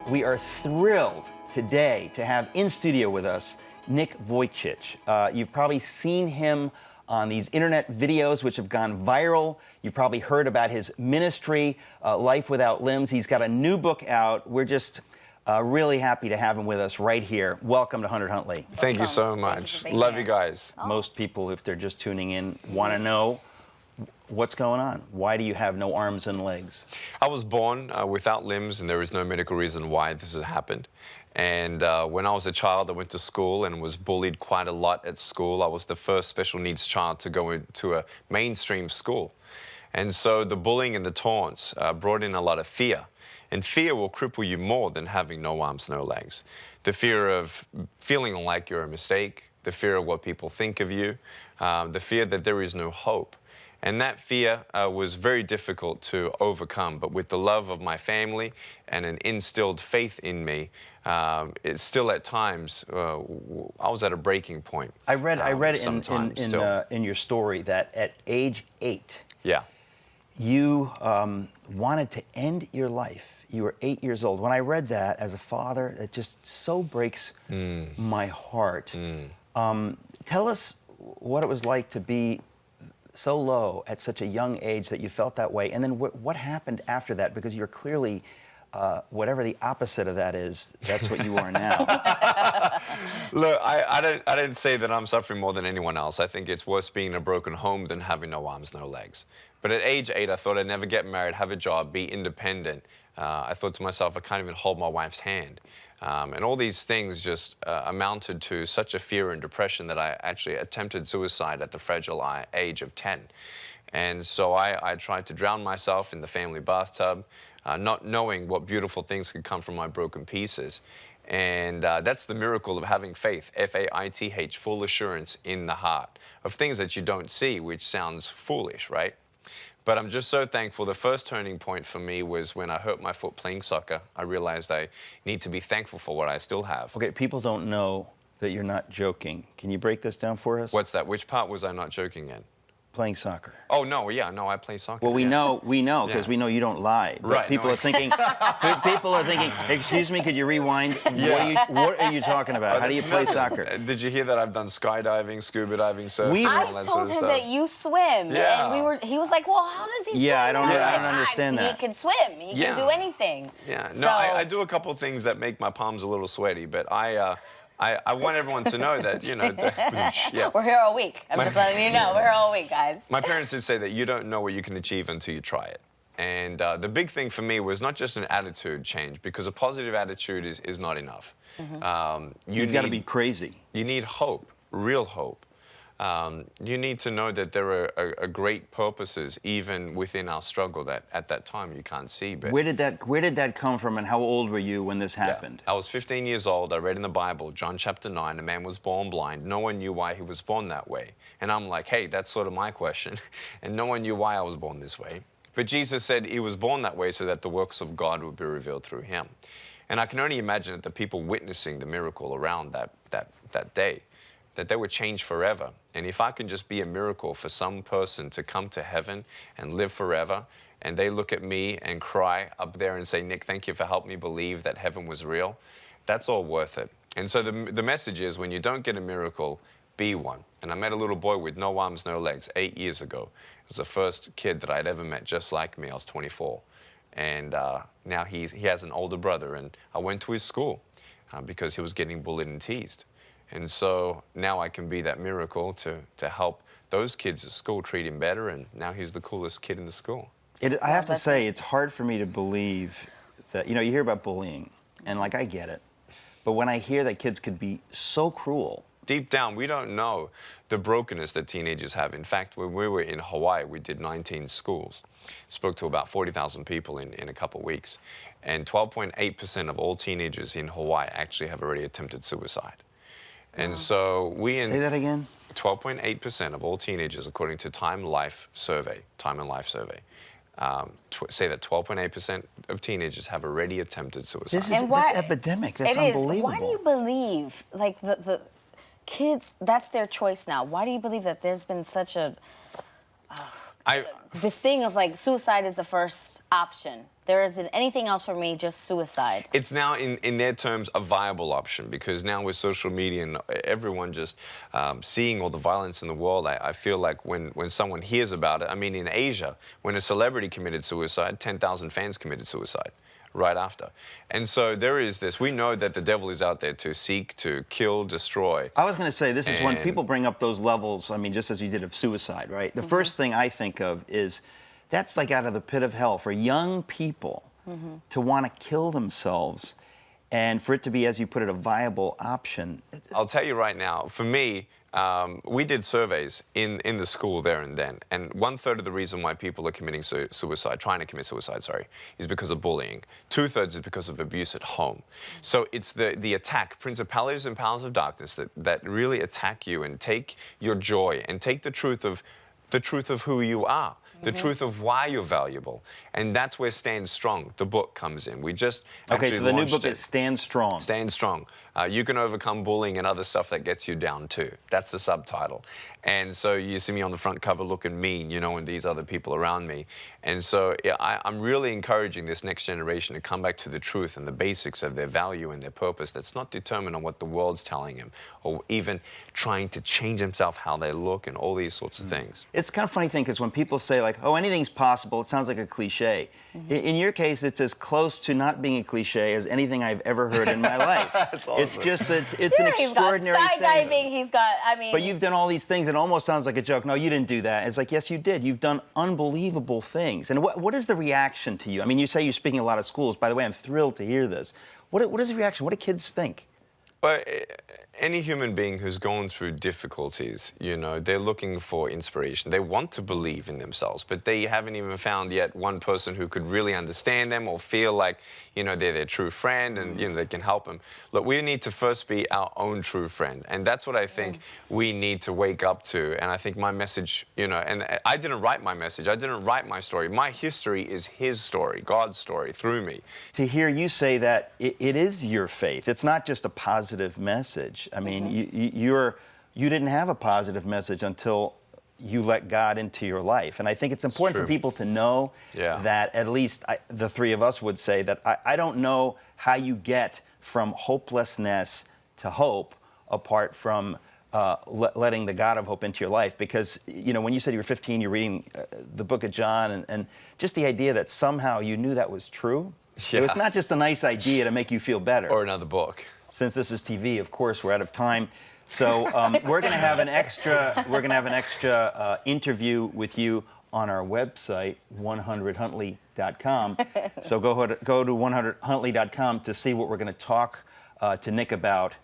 We are thrilled today to have in studio with us Nick Vujicic. You've probably seen him on these internet videos which have gone viral. You've probably heard about his ministry, Life Without Limbs. He's got a new book out. We're just really happy to have him with us right here. Welcome to Hunter Huntley. Thank you so much. Love you guys. Most people, if they're just tuning in, want to know what's going on. Why do you have no arms and legs? I was born without limbs, and there is no medical reason why this has happened. And when I was a child, I went to school and was bullied quite a lot at school. I was the first special needs child to go into a mainstream school. And so the bullying and the taunts brought in a lot of fear. And fear will cripple you more than having no arms, no legs. The fear of feeling like you're a mistake, the fear of what people think of you, the fear that there is no hope. And that fear was very difficult to overcome. But with the love of my family and an instilled faith in me, it's still at times, I was at a breaking point. I read in your story that at age 8, yeah, you wanted to end your life. You were 8 years old. When I read that as a father, it just so breaks my heart. Tell us what it was like to be so low at such a young age that you felt that way, and then what happened after that? Because you're clearly, whatever the opposite of that is, that's what you are now. Look, I didn't say that I'm suffering more than anyone else. I think it's worse being in a broken home than having no arms, no legs. But at age 8, I thought I'd never get married, have a job, be independent. I thought to myself, I can't even hold my wife's hand. And all these things just amounted to such a fear and depression that I actually attempted suicide at the fragile age of 10. And so I tried to drown myself in the family bathtub, not knowing what beautiful things could come from my broken pieces. And that's the miracle of having faith, F-A-I-T-H, full assurance in the heart of things that you don't see, which sounds foolish, right? But I'm just so thankful. The first turning point for me was when I hurt my foot playing soccer. I realized I need to be thankful for what I still have. Okay, people don't know that you're not joking. Can you break this down for us? What's that? Which part was I not joking in? Playing soccer. Oh, no, yeah, no, I play soccer. Well, we yeah. know, because we know you don't lie. But Right, people no, are thinking, excuse me, could you rewind? Yeah. What are you talking about? How do you play soccer? Did you hear that I've done skydiving, scuba diving, surfing, all I that told sort of him stuff? that you swim, Yeah. and he was like, "Well, how does he swim?" Yeah, I don't I'm like, understand that. He can swim. He can do anything. Yeah, no, I do a couple of things that make my palms a little sweaty, but I want everyone to know that, you know, yeah. We're here all week. I'm just letting you know, we're here all week, guys. My parents did say that you don't know what you can achieve until you try it. And the big thing for me was not just an attitude change, because a positive attitude is not enough. You've got to be crazy. You need hope, real hope. You need to know that there are great purposes even within our struggle that at that time you can't see. But Where did that come from, and how old were you when this happened? I was 15 years old. I read in the Bible, John chapter 9, a man was born blind. No one knew why he was born that way. And I'm like, hey, that's sort of my question. And no one knew why I was born this way. But Jesus said he was born that way so that the works of God would be revealed through him. And I can only imagine that the people witnessing the miracle around that day, that they would change forever. And if I can just be a miracle for some person to come to heaven and live forever, and they look at me and cry up there and say, Nick, thank you for helping me believe that heaven was real, that's all worth it. And so the message is, when you don't get a miracle, be one. And I met a little boy with no arms, no legs 8 years ago. It was the first kid that I'd ever met just like me. I was 24. And now he has an older brother, and I went to his school because he was getting bullied and teased. And so now I can be that miracle to help those kids at school treat him better, and now he's the coolest kid in the school. I have to say, it's hard for me to believe that, you know, you hear about bullying, and like, I get it. But when I hear that kids could be so cruel. Deep down, we don't know the brokenness that teenagers have. In fact, when we were in Hawaii, we did 19 schools, spoke to about 40,000 people in a couple of weeks, and 12.8% of all teenagers in Hawaii actually have already attempted suicide. And so Say that again? 12.8% of all teenagers, according to Time and Life survey, say that 12.8% of teenagers have already attempted suicide. That's epidemic. That's unbelievable. Why do you believe, like, the kids, that's their choice now? Why do you believe that there's been such a... this thing of like suicide is the first option. There isn't anything else for me, just suicide. It's now, in their terms, a viable option, because now with social media and everyone just seeing all the violence in the world, I feel like when someone hears about it, I mean, in Asia, when a celebrity committed suicide, 10,000 fans committed suicide right after. And so there is this, we know that the devil is out there to seek, to kill, destroy. I was going to say, this is when people bring up those levels, I mean, just as you did of suicide, right? The first thing I think of is, that's like out of the pit of hell for young people to want to kill themselves, and for it to be, as you put it, a viable option. I'll tell you right now, for me, we did surveys in the school there and then, and 1/3 of the reason why people are committing suicide, trying to commit suicide, sorry, is because of bullying. 2/3 is because of abuse at home. So it's the attack, principalities and powers of darkness that really attack you and take your joy and take the truth of who you are. The truth of why you're valuable. And that's where Stand Strong, the book, comes in. We just Okay, so the new book it. is Stand Strong. Stand Strong. You can overcome bullying and other stuff that gets you down too. That's the subtitle. And so you see me on the front cover looking mean, you know, and these other people around me. And so yeah, I'm really encouraging this next generation to come back to the truth and the basics of their value and their purpose that's not determined on what the world's telling them, or even trying to change themselves how they look and all these sorts of things. It's kind of funny thing, because when people say like, oh, anything's possible, it sounds like a cliche. In your case, it's as close to not being a cliche as anything I've ever heard in my life. That's awesome. It's just, it's an extraordinary He's got thing. skydiving, he's got, I mean. But you've done all these things, and it almost sounds like a joke. No, you didn't do that. It's like, yes, you did. You've done unbelievable things. And what is the reaction to you? I mean, you say you're speaking at a lot of schools. By the way, I'm thrilled to hear this. What is the reaction? What do kids think? But any human being who's gone through difficulties, you know, they're looking for inspiration. They want to believe in themselves, but they haven't even found yet one person who could really understand them or feel like, you know, they're their true friend and, you know, they can help them. Look, we need to first be our own true friend. And that's what I think we need to wake up to. And I think my message, you know, and I didn't write my message. I didn't write my story. My history is his story, God's story through me. To hear you say that it is your faith. It's not just a positive message. I mean, you didn't have a positive message until you let God into your life. And I think it's important for people to know that, at least the three of us would say that I don't know how you get from hopelessness to hope apart from letting the God of hope into your life. Because, you know, when you said you were 15, you're reading the book of John, and just the idea that somehow you knew that was true. It was not just a nice idea to make you feel better. Or another book. Since this is TV, of course, we're out of time. So we're going to have an extra interview with you on our website, 100huntley.com. So go to 100huntley.com to see what we're going to talk to Nick about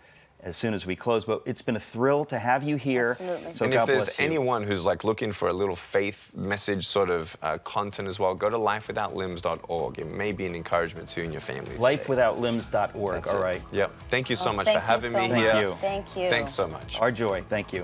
as soon as we close. But it's been a thrill to have you here. Absolutely. So and God if there's bless you. anyone who's like looking for a little faith message sort of content as well, go to lifewithoutlimbs.org. It may be an encouragement to you and your family. Lifewithoutlimbs.org. All right. Yep. Thank you so much for having me much. here. Thank you. Thanks so much. Our joy. Thank you.